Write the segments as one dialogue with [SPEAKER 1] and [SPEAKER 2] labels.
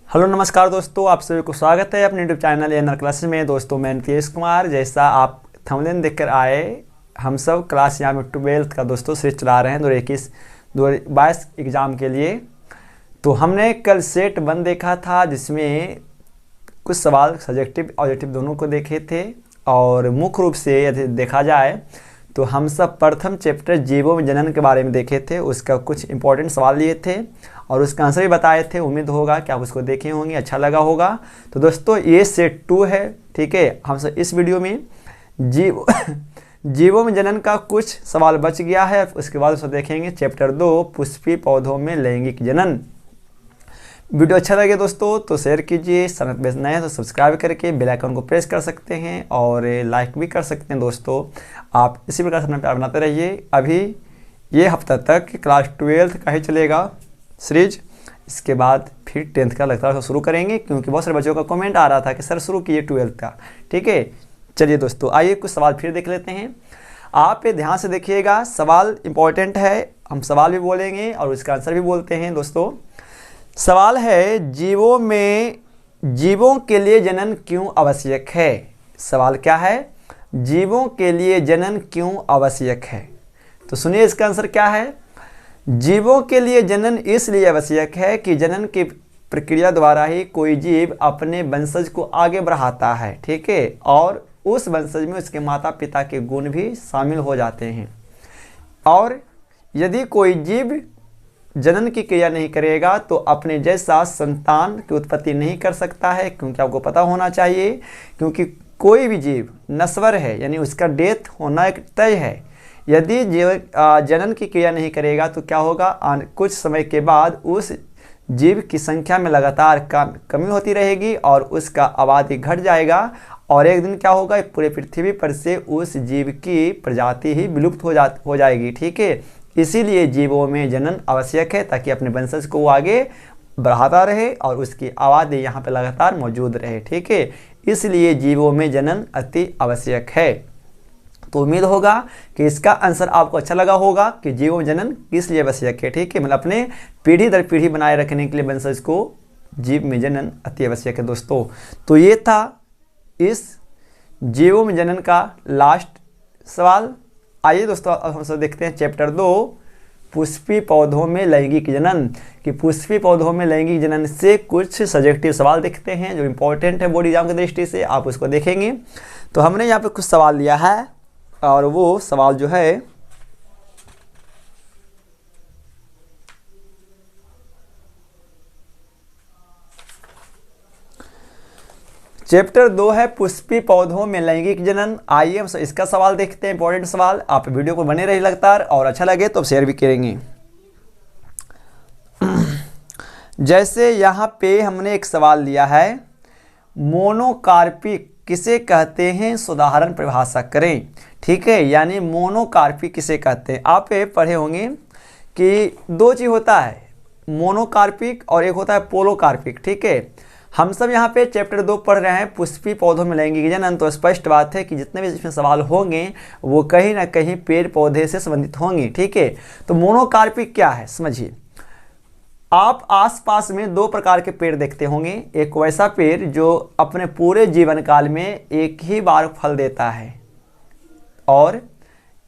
[SPEAKER 1] Hello नमस्कार दोस्तों, आप सभी को स्वागत है अपने यूट्यूब चैनल एनआर क्लासेस में। दोस्तों मैं नीतीश कुमार, जैसा आप थंबनेल देखकर आए, हम सब क्लास यहाँ में 12th का दोस्तों सीरीज चला रहे हैं 2021-2022 एग्ज़ाम के लिए। तो हमने कल सेट 1 देखा था, जिसमें कुछ सवाल सब्जेक्टिव ऑब्जेक्टिव दोनों को देखे थे। और मुख्य रूप से यदि देखा जाए तो हम सब प्रथम चैप्टर जीवों में जनन के बारे में देखे थे। उसका कुछ इंपॉर्टेंट सवाल लिए थे और उसका आंसर भी बताए थे। उम्मीद होगा कि आप उसको देखे होंगे, अच्छा लगा होगा। तो दोस्तों ये सेट 2 है, ठीक है। हम सब इस वीडियो में जीवों में जनन का कुछ सवाल बच गया है, उसके बाद उसको देखेंगे चैप्टर 2 पुष्पीय पौधों में लैंगिक जनन। वीडियो अच्छा लगे दोस्तों तो शेयर कीजिए, चैनल पे नए हैं तो सब्सक्राइब करके बेल आइकन को प्रेस कर सकते हैं और लाइक भी कर सकते हैं। दोस्तों आप इसी प्रकार से अपना प्यार बनाते रहिए। अभी ये हफ्ता तक क्लास 12th का ही चलेगा सीरीज, इसके बाद फिर 10th का लगातार शुरू करेंगे, क्योंकि बहुत सारे बच्चों का कमेंट आ रहा था कि सर शुरू कीजिए 12th का। ठीक है, चलिए दोस्तों आइए कुछ सवाल फिर देख लेते हैं। आप ये ध्यान से देखिएगा, सवाल इंपॉर्टेंट है। हम सवाल भी बोलेंगे और उसका आंसर भी बोलते हैं। दोस्तों सवाल है, जीवों के लिए जनन क्यों आवश्यक है। सवाल क्या है, जीवों के लिए जनन क्यों आवश्यक है। तो सुनिए इसका आंसर क्या है। जीवों के लिए जनन इसलिए आवश्यक है कि जनन की प्रक्रिया द्वारा ही कोई जीव अपने वंशज को आगे बढ़ाता है, ठीक है, और उस वंशज में उसके माता पिता के गुण भी शामिल हो जाते हैं। और यदि कोई जीव जनन की क्रिया नहीं करेगा तो अपने जैसा संतान की उत्पत्ति नहीं कर सकता है, क्योंकि आपको पता होना चाहिए, क्योंकि कोई भी जीव नश्वर है, यानी उसका डेथ होना एक तय है। यदि जीव जनन की क्रिया नहीं करेगा तो क्या होगा, कुछ समय के बाद उस जीव की संख्या में लगातार कमी होती रहेगी और उसका आबादी घट जाएगा, और एक दिन क्या होगा, पूरे पृथ्वी पर से उस जीव की प्रजाति ही विलुप्त हो जाएगी। ठीक है, इसीलिए जीवों में जनन आवश्यक है, ताकि अपने वंशज को वो आगे बढ़ाता रहे और उसकी आबादी यहाँ पे लगातार मौजूद रहे। ठीक है, इसलिए जीवों में जनन अति आवश्यक है। तो उम्मीद होगा कि इसका आंसर आपको अच्छा लगा होगा कि जीवों में जनन किस लिए आवश्यक है। ठीक है, मतलब अपने पीढ़ी दर पीढ़ी बनाए रखने के लिए वंशज को जीव में जनन अति आवश्यक है। दोस्तों तो ये था इस जीवों में जनन का लास्ट सवाल। आइए दोस्तों अब हम सब देखते हैं चैप्टर 2 पुष्पीय पौधों में लैंगिक जनन। कि पुष्पीय पौधों में लैंगिक जनन से कुछ सब्जेक्टिव सवाल देखते हैं जो इंपॉर्टेंट है बोर्ड एग्जाम की दृष्टि से, आप उसको देखेंगे। तो हमने यहाँ पे कुछ सवाल लिया है और वो सवाल जो है चैप्टर 2 है पुष्पीय पौधों में लैंगिक जनन। आइए हम इसका सवाल देखते हैं, इंपॉर्टेंट सवाल। आप वीडियो को बने रहिए लगातार, और अच्छा लगे तो शेयर भी करेंगे। जैसे यहाँ पे हमने एक सवाल लिया है, मोनोकार्पिक किसे कहते हैं, उदाहरण परिभाषा करें। ठीक है, यानी मोनोकार्पिक किसे कहते हैं। आप पढ़े होंगे कि दो चीज़ होता है, मोनोकार्पिक और एक होता है पोलोकार्पिक। ठीक है, हम सब यहाँ पे चैप्टर 2 पढ़ रहे हैं पुष्पीय पौधों में लैंगिक जनन। तो स्पष्ट बात है कि जितने भी इसमें सवाल होंगे वो कहीं ना कहीं पेड़ पौधे से संबंधित होंगे। ठीक है, तो मोनोकार्पिक क्या है समझिए। आप आसपास में 2 प्रकार के पेड़ देखते होंगे। एक वैसा पेड़ जो अपने पूरे जीवन काल में एक ही बार फल देता है, और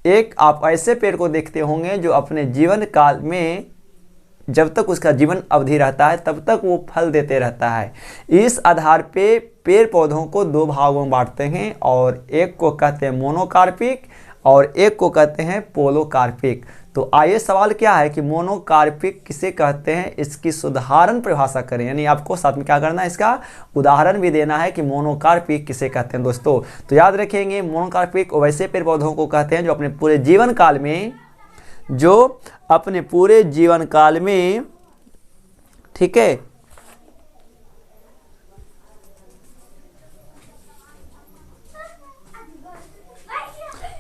[SPEAKER 1] एक आप ऐसे पेड़ को देखते होंगे जो अपने जीवन काल में जब तक उसका जीवन अवधि रहता है तब तक वो फल देते रहता है। इस आधार पे पेड़ पौधों को 2 भागों में बांटते हैं, और एक को कहते हैं मोनोकार्पिक और एक को कहते हैं पोलोकार्पिक। तो आइए सवाल क्या है कि मोनोकार्पिक किसे कहते हैं, इसकी उदाहरण परिभाषा करें। यानी आपको साथ में क्या करना है, इसका उदाहरण भी देना है कि मोनोकार्पिक किसे कहते हैं। दोस्तों तो याद रखेंगे, मोनोकार्पिक वैसे पेड़ पौधों को कहते हैं जो अपने पूरे जीवन काल में ठीक है,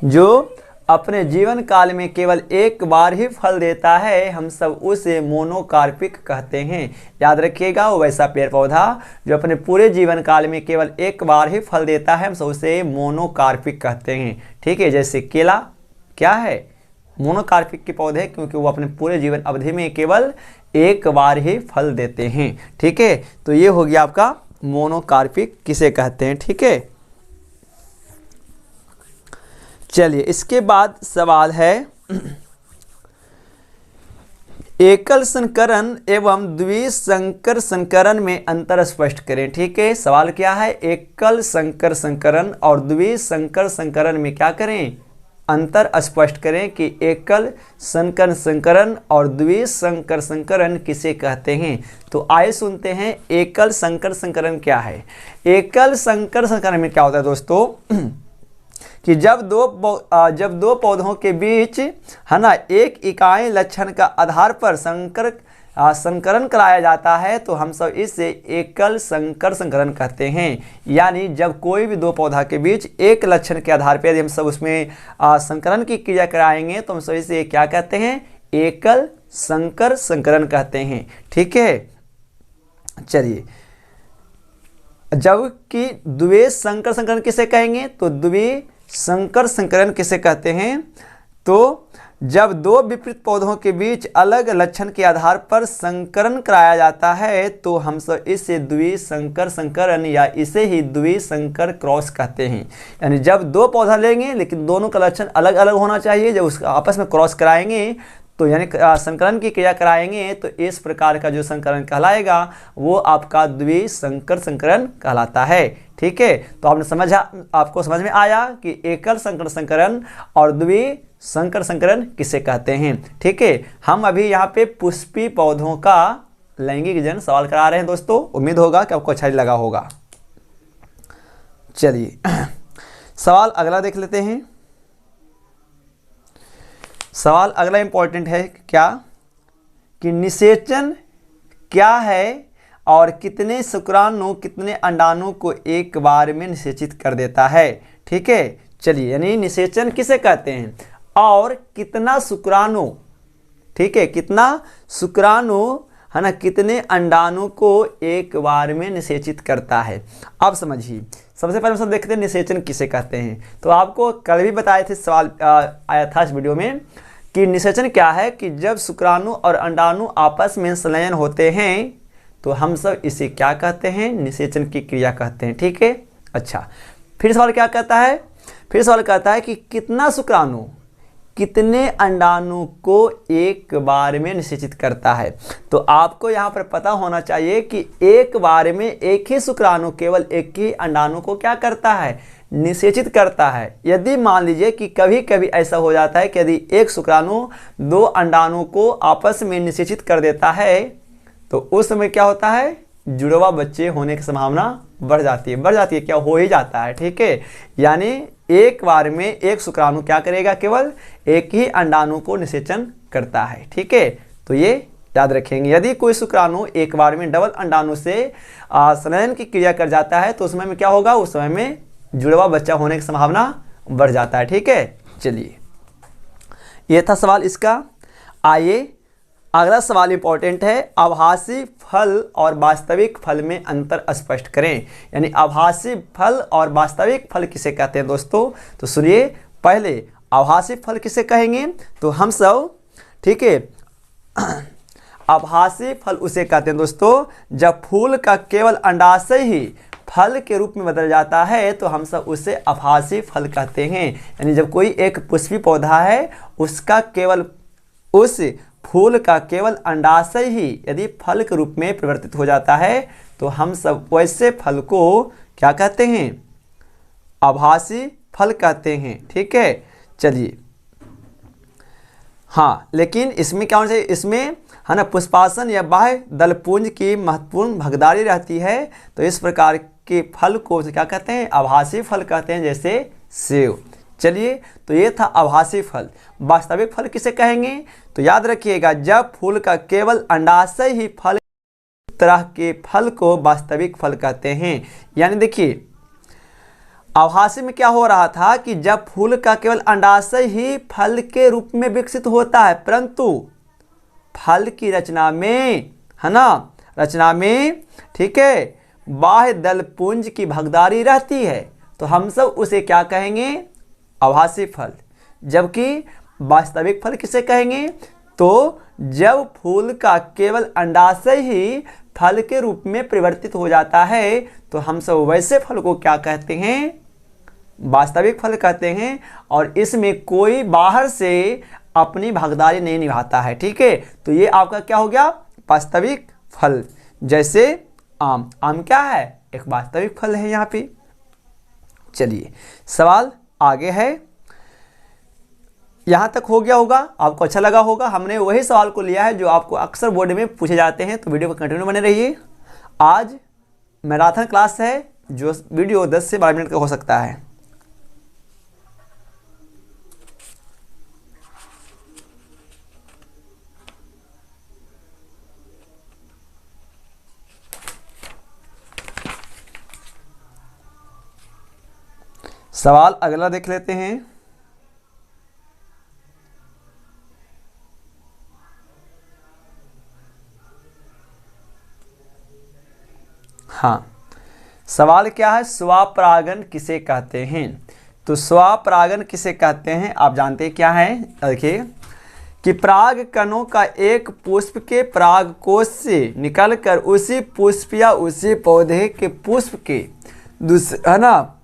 [SPEAKER 1] जो अपने जीवन काल में केवल एक बार ही फल देता है, हम सब उसे मोनोकार्पिक कहते हैं। याद रखिएगा, वो वैसा पेड़ पौधा जो अपने पूरे जीवन काल में केवल एक बार ही फल देता है, हम सब उसे मोनोकार्पिक कहते हैं। ठीक है, जैसे केला क्या है, मोनोकार्पिक के पौधे क्योंकि वो अपने पूरे जीवन अवधि में केवल एक बार ही फल देते हैं। ठीक है, तो ये हो गया आपका मोनोकार्पिक किसे कहते हैं। ठीक है, चलिए इसके बाद सवाल है एकल संकरण एवं द्विसंकर संकरण में अंतर स्पष्ट करें। ठीक है, सवाल क्या है, एकल संकर संकरण और द्विसंकर संकरण में क्या करें, अंतर स्पष्ट करें कि एकल संकर संकरण और द्विसंकर संकरण किसे कहते हैं। तो आइए सुनते हैं एकल संकर संकरण क्या है। एकल संकर संकरण में क्या होता है दोस्तों कि जब दो पौधों के बीच है ना एक इकाई लक्षण का आधार पर संकरण कराया जाता है तो हम सब इसे एकल संकर संकरण कहते हैं। यानी जब कोई भी दो पौधा के बीच एक लक्षण के आधार पर यदि हम सब उसमें संकरण की क्रिया कराएंगे तो हम सब इसे क्या कहते हैं, एकल संकर संकरण कहते हैं। ठीक है, चलिए जबकि द्विसंकर संकरण किसे कहेंगे, तो द्विसंकर संकरण किसे कहते हैं, तो जब दो विपरीत पौधों के बीच अलग लक्षण के आधार पर संकरण कराया जाता है तो हम सब इसे द्विसंकर संकरण या इसे ही द्विसंकर क्रॉस कहते हैं। यानी जब दो पौधा लेंगे लेकिन दोनों का लक्षण अलग अलग होना चाहिए, जब उसका आपस में क्रॉस कराएंगे तो यानी संकरण की क्रिया कराएंगे तो इस प्रकार का जो संकरण कहलाएगा वो आपका द्विसंकर संकरण कहलाता है। ठीक है, तो आपको समझ में आया कि एकल संकर संकरण और द्विसंकर संकरण किसे कहते हैं। ठीक है, हम अभी यहाँ पे पुष्पी पौधों का लैंगिक जनन सवाल करा रहे हैं दोस्तों, उम्मीद होगा कि आपको अच्छा लगा होगा। चलिए सवाल अगला देख लेते हैं। सवाल अगला इंपॉर्टेंट है क्या कि निषेचन क्या है और कितने शुक्राणु कितने अंडाणु को एक बार में निषेचित कर देता है। ठीक है, चलिए यानी निषेचन किसे कहते हैं और कितना शुक्राणु, ठीक है कितना शुक्राणु है ना, कितने अंडाणु को एक बार में निषेचित करता है। अब समझिए, सबसे पहले हम सब देखते हैं निषेचन किसे कहते हैं। तो आपको कल भी बताए थे, सवाल आया था इस वीडियो में कि निषेचन क्या है कि जब शुक्राणु और अंडाणु आपस में संलयन होते हैं तो हम सब इसे क्या कहते हैं, निषेचन की क्रिया कहते हैं। ठीक है, अच्छा फिर सवाल क्या कहता है, फिर सवाल कहता है कि कितना शुक्राणु कितने अंडाणु को एक बार में निषेचित करता है। तो आपको यहाँ पर पता होना चाहिए कि एक बार में एक ही शुक्राणु केवल एक ही अंडाणु को क्या करता है, निषेचित करता है। यदि मान लीजिए कि कभी कभी ऐसा हो जाता है कि यदि एक शुक्राणु दो अंडाणु को आपस में निषेचित कर देता है तो उस समय क्या होता है, जुड़वा बच्चे होने की संभावना बढ़ जाती है, क्या हो ही जाता है। ठीक है, यानी एक बार में एक शुक्राणु क्या करेगा, केवल एक ही अंडाणु को निषेचन करता है। ठीक है, तो ये याद रखेंगे। यदि कोई शुक्राणु एक बार में डबल अंडाणु से संलयन की क्रिया कर जाता है तो उस समय में क्या होगा, उस समय में जुड़वा बच्चा होने की संभावना बढ़ जाता है। ठीक है, चलिए ये था सवाल इसका। आइए अगला सवाल इंपॉर्टेंट है, आभासी फल और वास्तविक फल में अंतर स्पष्ट करें। यानी आभासी फल और वास्तविक फल किसे कहते हैं दोस्तों, तो सुनिए। पहले आभासी फल किसे कहेंगे, तो हम सब ठीक है आभासी फल उसे कहते हैं दोस्तों जब फूल का केवल अंडाशय ही फल के रूप में बदल जाता है तो हम सब उसे आभासी फल कहते हैं। यानी जब कोई एक पुष्पी पौधा है उसका केवल उस फूल का केवल अंडाशय ही यदि फल के रूप में परिवर्तित हो जाता है तो हम सब वैसे फल को क्या कहते हैं, आभासी फल कहते हैं। ठीक है, चलिए हाँ, लेकिन इसमें क्या होना चाहिए, इसमें है ना पुष्पासन या बाह्य दलपुंज की महत्वपूर्ण भागीदारी रहती है। तो इस प्रकार के फल को क्या कहते हैं, आभासी फल कहते हैं, जैसे सेब। चलिए, तो ये था आभासी फल। वास्तविक फल किसे कहेंगे, तो याद रखिएगा जब फूल का केवल अंडाशय ही फल, तरह के फल को वास्तविक फल कहते हैं। यानी देखिए आभासी में क्या हो रहा था कि जब फूल का केवल अंडाशय ही फल के रूप में विकसित होता है परंतु फल की रचना में है ना, रचना में ठीक है बाह्य दलपुंज की भागीदारी रहती है तो हम सब उसे क्या कहेंगे, आभासी फल। जबकि वास्तविक फल किसे कहेंगे? तो जब फूल का केवल अंडाशय ही फल के रूप में परिवर्तित हो जाता है तो हम सब वैसे फल को क्या कहते हैं? वास्तविक फल कहते हैं। और इसमें कोई बाहर से अपनी भागीदारी नहीं निभाता है। ठीक है, तो ये आपका क्या हो गया? वास्तविक फल। जैसे आम, आम क्या है? एक वास्तविक फल है यहाँ पे। चलिए सवाल आगे है, यहाँ तक हो गया होगा, आपको अच्छा लगा होगा। हमने वही सवाल को लिया है जो आपको अक्सर बोर्ड में पूछे जाते हैं, तो वीडियो को कंटिन्यू बने रहिए। आज मैराथन क्लास है जो वीडियो 10 से 12 मिनट का हो सकता है। सवाल अगला देख लेते हैं। हाँ, सवाल क्या है? स्वपरागन किसे कहते हैं? तो स्वपरागन किसे कहते हैं आप जानते हैं क्या है? देखिए कि पराग कणों का एक पुष्प के परागकोश से निकलकर उसी पुष्प या उसी पौधे के पुष्प के है ना,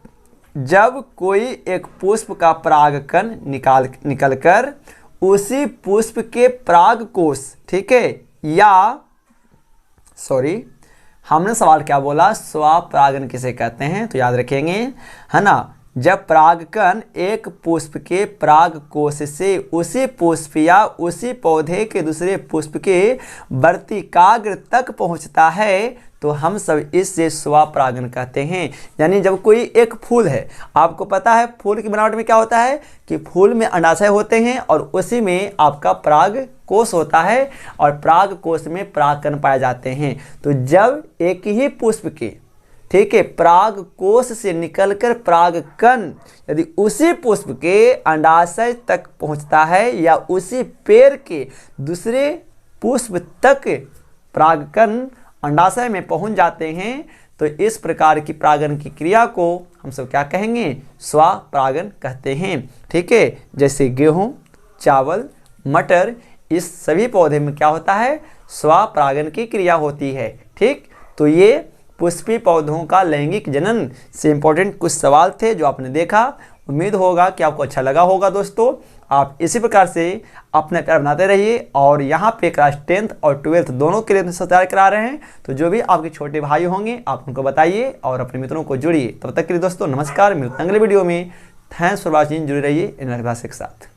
[SPEAKER 1] जब कोई एक पुष्प का परागकण निकलकर उसी पुष्प के परागकोश, ठीक है, या सॉरी हमने सवाल क्या बोला? स्वपरागन किसे कहते हैं? तो याद रखेंगे, है ना, जब परागकण एक पुष्प के परागकोश से उसी पुष्प या उसी पौधे के दूसरे पुष्प के वर्तिकाग्र तक पहुंचता है तो हम सब इससे स्वपरागन कहते हैं। यानी जब कोई एक फूल है, आपको पता है फूल की बनावट में क्या होता है कि फूल में अंडाशय होते हैं और उसी में आपका पराग कोश होता है और पराग कोश में परागकण पाए जाते हैं। तो जब एक ही पुष्प के, ठीक है, पराग कोश से निकलकर परागकण यदि उसी पुष्प के अंडाशय तक पहुंचता है या उसी पेड़ के दूसरे पुष्प तक परागकण अंडाशय में पहुंच जाते हैं तो इस प्रकार की परागन की क्रिया को हम सब क्या कहेंगे? स्वपरागन कहते हैं। ठीक है, जैसे गेहूं, चावल, मटर, इस सभी पौधे में क्या होता है? स्वपरागन की क्रिया होती है। ठीक, तो ये पुष्पीय पौधों का लैंगिक जनन से इंपॉर्टेंट कुछ सवाल थे जो आपने देखा। उम्मीद होगा कि आपको अच्छा लगा होगा। दोस्तों आप इसी प्रकार से अपना प्यार बनाते रहिए और यहाँ पे क्लास 10th और 12th दोनों के लिए तैयार करा रहे हैं, तो जो भी आपके छोटे भाई होंगे आप उनको बताइए और अपने मित्रों को जोड़िए। तब तक के लिए दोस्तों नमस्कार, मिलते हैं अगले वीडियो में। थैंक्स फॉर वॉचिंग, जुड़े रहिए इन क्लास के साथ।